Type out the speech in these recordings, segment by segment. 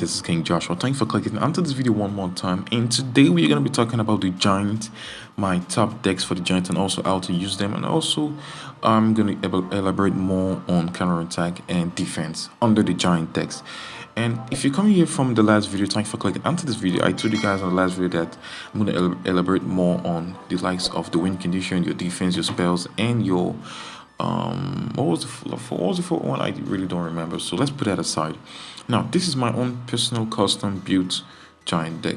this is King Joshua. Thank you for clicking onto this video one more time. And today we're going to be talking about the giant, my top decks for the giant, and also how to use them. And also I'm going to elaborate more on counterattack and defense under the giant decks. And if you're coming here from the last video, thank you for clicking onto this video. I told you guys on the last video that I'm going to elaborate more on the likes of the win condition, your defense, your spells, and your what was the fourth one? I really don't remember, so let's put that aside. Now this is my own personal custom built giant deck.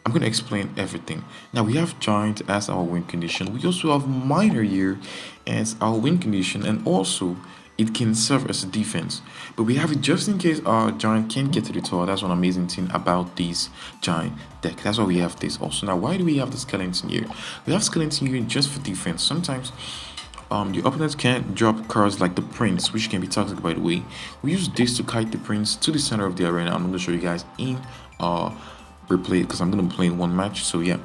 I'm going to explain everything. Now we have giant as our win condition. We also have minor here as our win condition, and also it can serve as a defense, but we have it just in case our giant can't get to the tower. That's one amazing thing about this giant deck. That's why we have this also. Now why do we have the skeleton here? We have skeleton here just for defense. Sometimes your opponents can't drop cards like the prince, which can be toxic, by the way. We use this to kite the prince to the center of the arena. I'm going to show you guys in replay because I'm going to be playing one match. So yeah.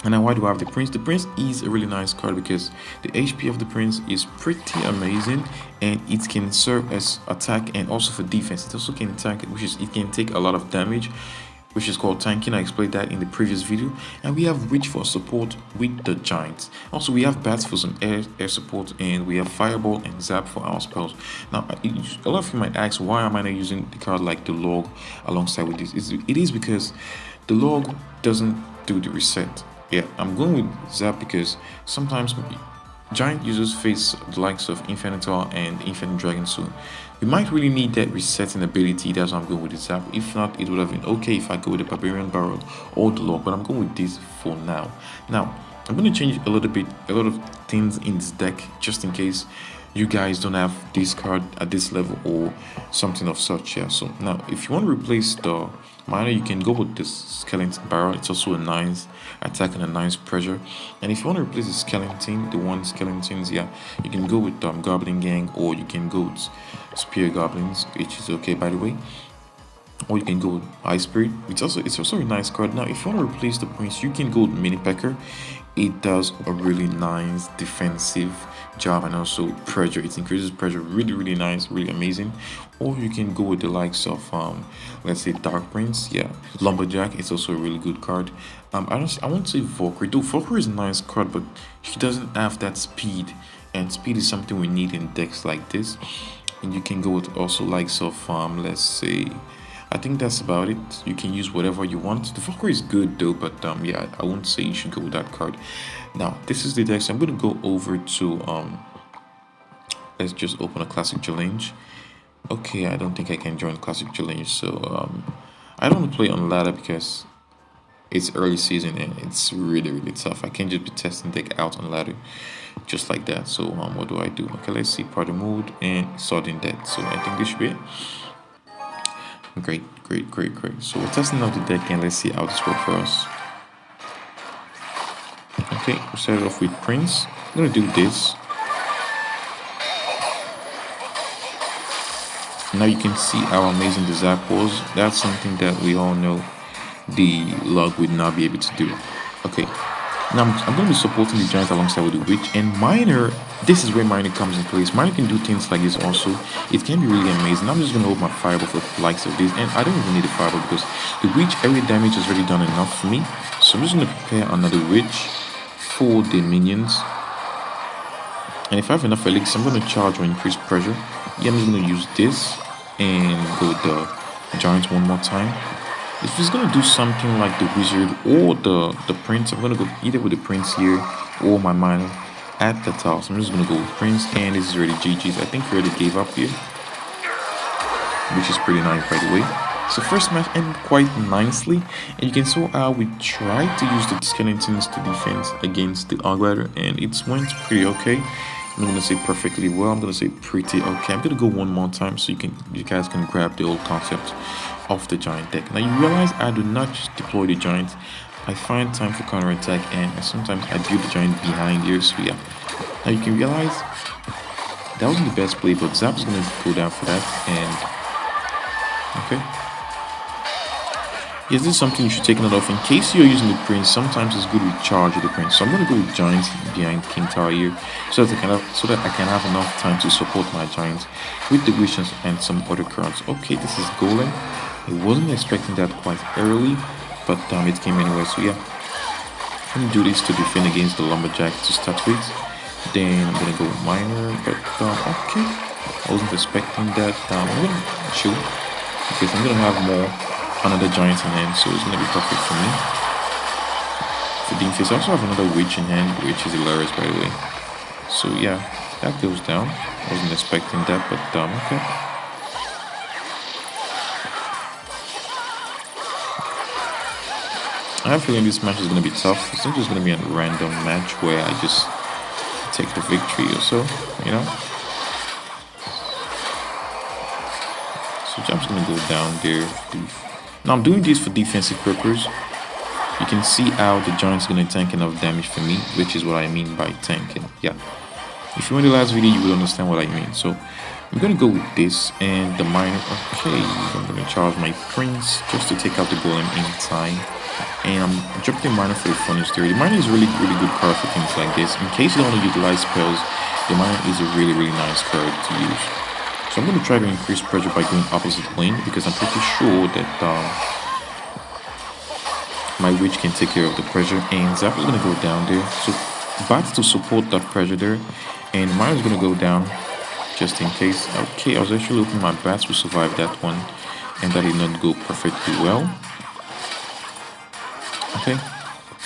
And now why do I have the prince? The prince is a really nice card because the HP of the prince is pretty amazing, and it can serve as attack and also for defense. It also can attack, which is it can take a lot of damage, which is called tanking. I explained that in the previous video. And we have reach for support with the giants. Also we have bats for some air support, and we have fireball and zap for our spells. Now a lot of you might ask, why am I not using the card like the log alongside with this? It is because the log doesn't do the reset. Yeah, I'm going with zap because sometimes giant users face the likes of Infinitor and Infinite Dragon, so we might really need that resetting ability. That's why I'm going with the zap. If not, it would have been okay if I go with the Barbarian Barrel or the log, but I'm going with this for now. Now I'm going to change a lot of things in this deck just in case you guys don't have this card at this level or something of such. Yeah, so now if you want to replace the minor, you can go with this skeleton barrel. It's also a nice attack and a nice pressure. And if you want to replace the skeleton, the one skeletons, yeah, you can go with Goblin Gang, or you can go with Spear Goblins, which is okay, by the way. Or you can go with Ice Spirit. It's also a nice card. Now if you want to replace the prince, you can go with Mini Pekka. It does a really nice defensive job, and also pressure. It increases pressure, really nice, really amazing. Or you can go with the likes of let's say Dark Prince. Yeah, Lumberjack. It's also a really good card. I won't say Valkyrie. Though Valkyrie is a nice card, but she doesn't have that speed, and speed is something we need in decks like this. And you can go with also likes of let's say, I think that's about it. You can use whatever you want. The Valkyrie is good though, but yeah, I won't say you should go with that card. Now this is the deck, so I'm going to go over to let's just open a classic challenge. Okay, I don't think I can join classic challenge, so I don't want to play on ladder because it's early season and it's really tough. I can't just be testing deck out on ladder just like that. So what do I do? Okay, let's see, party mode and sudden death. So I think this should be it. Great. So we're testing out the deck, and let's see how this works for us. Okay, we'll start off with Prince. I'm gonna do this. Now you can see how amazing the zap was. That's something that we all know the log would not be able to do. Okay, now I'm going to be supporting the giant alongside with the witch, and minor. This is where minor comes in place. Minor can do things like this also. It can be really amazing. I'm just going to hold my fireball for the likes of this, and I don't even need a fireball because the witch area damage has already done enough for me. So I'm just going to prepare another witch for the minions. And if I have enough elixirs, I'm going to charge or increase pressure. Yeah, I'm just going to use this and go with the giants one more time. If he's going to do something like the wizard or the prince, I'm going to go either with the prince here or my minor at the top. So I'm just going to go with prince, and this is already GG's. I think he already gave up here, which is pretty nice, by the way. So first match ended quite nicely, and you can see how we tried to use the skeletons to defense against the Ogrider, and it went pretty okay. I'm not going to say perfectly well, I'm going to say pretty okay. I'm going to go one more time so you guys can grab the old concept of the giant deck. Now you realize I do not just deploy the giant. I find time for counter attack, and sometimes I build the giant behind here. So yeah, now you can realize that wasn't the best play, but Zap is going to go down for that. And okay, yes, this is something you should take note of in case you're using the prince. Sometimes it's good to charge with the prince. So I'm going to go with giants behind King Tower here, so that I can have enough time to support my giants with the wishes and some other cards. Okay, this is golem. I wasn't expecting that quite early, but it came anyway. So yeah, I'm gonna do this to defend against the lumberjack to start with. Then I'm gonna go minor, but okay, I wasn't expecting that. I'm gonna chill because I'm gonna have more another giant in hand, so it's gonna be perfect for me. For defense, I also have another witch in hand, which is hilarious by the way. So yeah, that goes down. I wasn't expecting that, but okay. I have a feeling this match is gonna be tough. It's not just gonna be a random match where I just take the victory or so, you know. So Jab's gonna go down there. Now I'm doing this for defensive purposes. You can see how the giant's gonna tank enough damage for me, which is what I mean by tanking. Yeah. If you went the last video, you will understand what I mean. So I'm gonna go with this and the minor. Okay, I'm gonna charge my prince just to take out the golem in time. And I'm dropping the minor for the furnace theory. The minor is really good card for things like this. In case you don't want to utilize spells, the minor is a really nice card to use. So I'm going to try to increase pressure by going opposite lane because I'm pretty sure that my witch can take care of the pressure. And Zap is going to go down there. So bats to support that pressure there. And minor is going to go down just in case. Okay, I was actually hoping my bats will survive that one. And that did not go perfectly well. Okay,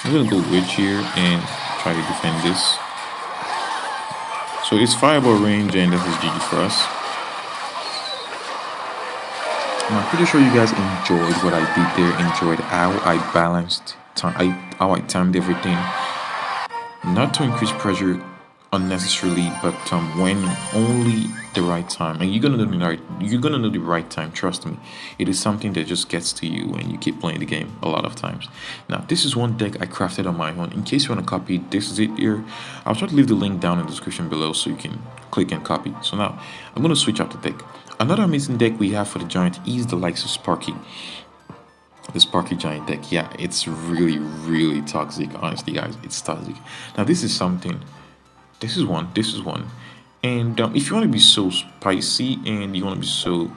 I'm gonna go witch here and try to defend this. So it's fireball range and that is GG for us. And I'm pretty sure you guys enjoyed what I did there, enjoyed how I balanced time, how I timed everything. Not to increase pressure unnecessarily, but when only the right time. And you're gonna know the right time, trust me. It is something that just gets to you when you keep playing the game a lot of times. Now this is one deck I crafted on my own. In case you want to copy, this is it here. I'll try to leave the link down in the description below so you can click and copy. So now I'm gonna switch out the deck. Another amazing deck we have for the giant is the likes of Sparky. The Sparky Giant deck. Yeah, it's really toxic, honestly guys. It's toxic. Now this is something. This is one. And if you want to be so spicy and you want to be so,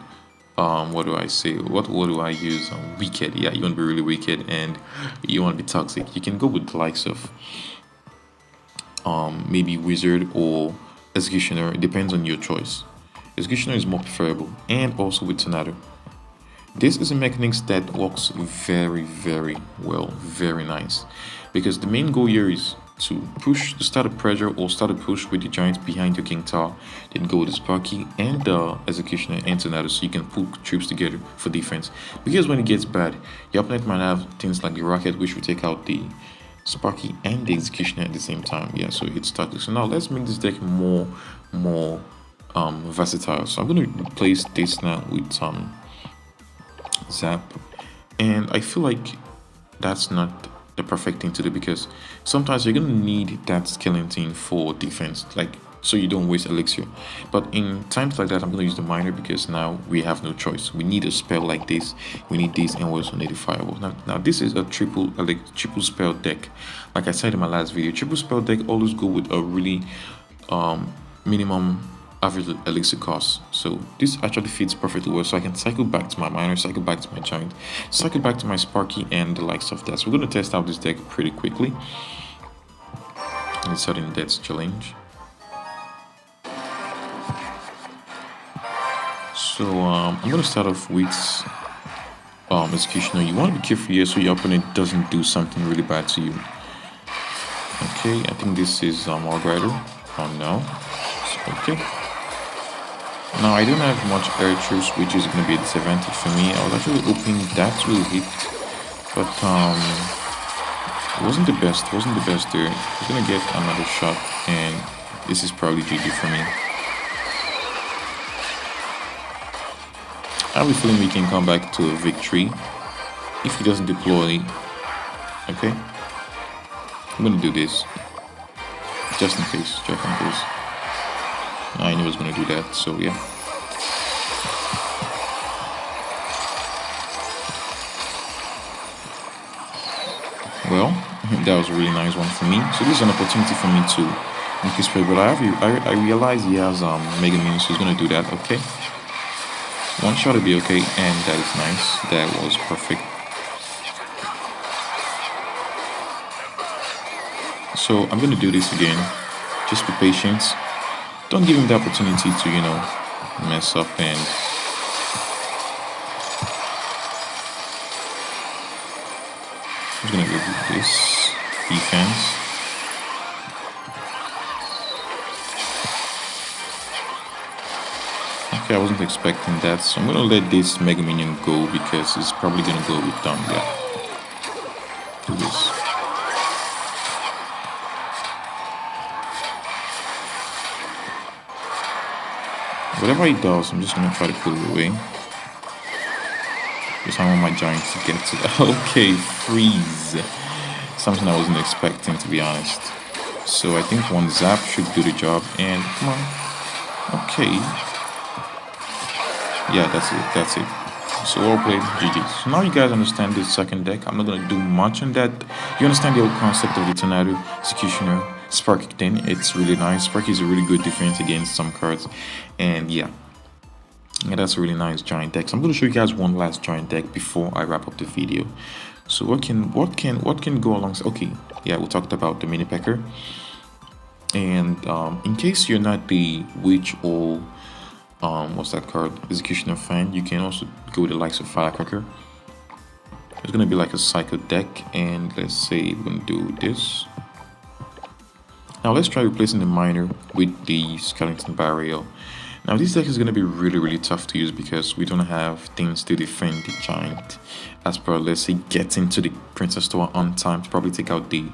what do I say? What do I use? Wicked. Yeah, you want to be really wicked and you want to be toxic. You can go with the likes of, maybe Wizard or Executioner. It depends on your choice. Executioner is more preferable, and also with Tornado. This is a mechanics that works very well, very nice, because the main goal here is to start a pressure or start a push with the giants behind your King Tower, then go with the Sparky and the Executioner and Tornado so you can pull troops together for defense. Because when it gets bad, your opponent might have things like the Rocket, which will take out the Sparky and the Executioner at the same time. Yeah, so it's toxic. So now let's make this deck more versatile. So I'm going to replace this now with Zap, and I feel like that's not the perfect thing to do because sometimes you're gonna need that skeleton for defense, like so you don't waste elixir. But in times like that, I'm gonna use the minor because now we have no choice. We need a spell like this, we need this, and we also need a fireball. Now this is a triple spell deck. Like I said in my last video, triple spell deck always go with a really minimum average elixir cost. So this actually fits perfectly well, so I can cycle back to my minor, cycle back to my giant, cycle back to my Sparky and the likes of that. So we're going to test out this deck pretty quickly. It's sudden death challenge. So I'm going to start off with Executioner. You want to be careful here so your opponent doesn't do something really bad to you. Okay, I think this is Rider. Oh no. Okay. Now I don't have much air troops, which is going to be a disadvantage for me. I was actually hoping that will hit, but it wasn't the best. There. He's going to get another shot, and this is probably GG for me. I have a feeling we can come back to a victory if he doesn't deploy. Okay, I'm going to do this just in case. I knew I was going to do that, so yeah. Well, that was a really nice one for me. So this is an opportunity for me to increase play, but I realize he has Mega Minions, so he's going to do that, okay. One shot will be okay, and that is nice. That was perfect. So I'm gonna do this again. Just be patient. Don't give him the opportunity to, mess up. And I'm just gonna go do this defense. Okay, I wasn't expecting that, so I'm gonna let this Mega Minion go because it's probably gonna go with yeah. Do this. Whatever he does, I'm just gonna try to put it away. Because I want my giant to get to that. Okay, freeze. Something I wasn't expecting, to be honest. So I think one zap should do the job. And come on. Okay. Yeah, that's it. So well played, GG. So now you guys understand this second deck. I'm not gonna do much on that. You understand the whole concept of the Tornado, Executioner, Sparky thing. It's really nice. Sparky is a really good defense against some cards. And yeah, that's a really nice giant deck. So I'm going to show you guys one last giant deck before I wrap up the video. So what can go alongside? Okay, yeah, we talked about the mini pecker. And in case you're not the witch or what's that card, Executioner fan, you can also go with the likes of Firecracker. It's going to be like a cycle deck, and let's say we're going to do this. Now let's try replacing the miner with the skeleton barrier. Now this deck is going to be really tough to use because we don't have things to defend the giant. As per, let's say, get into the princess tower on time to probably take out the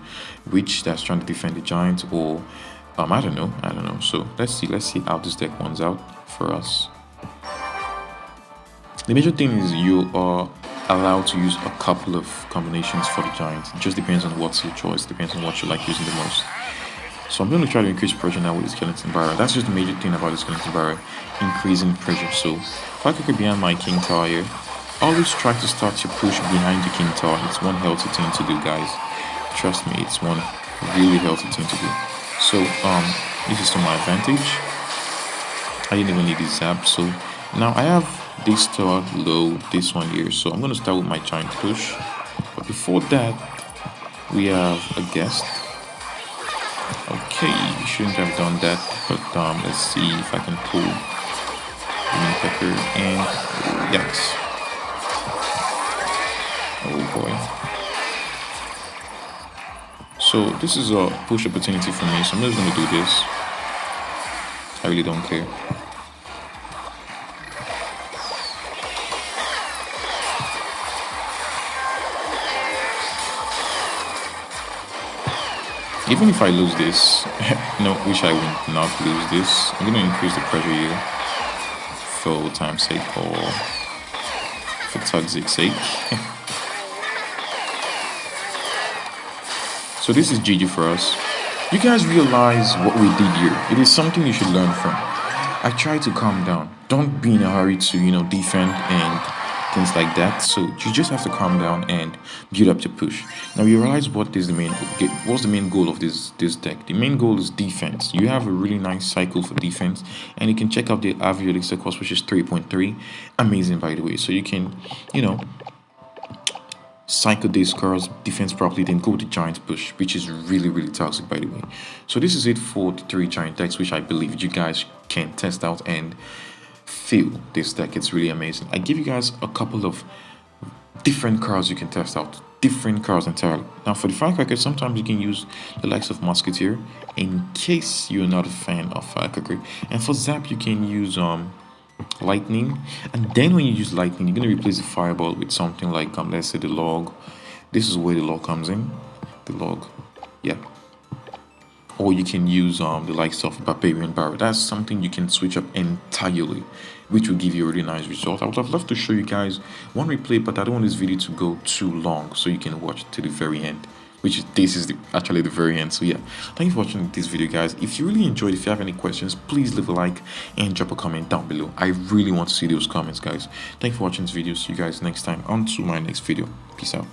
witch that's trying to defend the giant, or I don't know. So let's see how this deck runs out for us. The major thing is you are allowed to use a couple of combinations for the giant. It just depends on what's your choice, depends on what you like using the most. So I'm going to try to increase pressure now with the skeleton barrier. That's just the major thing about the skeleton barrier, increasing pressure. So if I could behind my king tower here, always try to start your push behind the king tower. It's one healthy thing to do, guys. Trust me, it's one really healthy thing to do. So this is to my advantage. I didn't even need this zap. So now I have this tower low, this one here. So I'm going to start with my giant push. But before that, we have a guest. Okay, you shouldn't have done that, but let's see if I can pull the mini pecker, and yes. Oh boy. So this is a push opportunity for me, so I'm just gonna do this. I really don't care. Even if I lose this, which I would not lose this, I'm going to increase the pressure here for time's sake or for toxic's sake. So this is GG for us. You guys realize what we did here. It is something you should learn from. I try to calm down. Don't be in a hurry to, defend and things like that. So you just have to calm down and build up your push. Now you realize what's the main goal of this deck. The main goal is defense. You have a really nice cycle for defense, and you can check out the average elixir cost, which is 3.3. Amazing, by the way. So you can cycle these cards, defense properly, then go with the giant push, which is really toxic, by the way. So this is it for the 3 giant decks, which I believe you guys can test out and feel this deck. It's really amazing. I give you guys a couple of different cards you can test out, different cards entirely. Now for the Firecracker, sometimes you can use the likes of Musketeer in case you're not a fan of Firecracker, and for Zap you can use Lightning, and then when you use Lightning, you're going to replace the Fireball with something like let's say the Log. This is where the Log comes in, the Log, yeah. Or you can use the likes of Barbarian Barrel. That's something you can switch up entirely, which will give you a really nice result. I would have loved to show you guys one replay, but I don't want this video to go too long, so you can watch to the very end, this is actually the very end. So yeah, thank you for watching this video, guys. If you really enjoyed, if you have any questions, please leave a like and drop a comment down below. I really want to see those comments, guys. Thank you for watching this video. See you guys next time on to my next video. Peace out.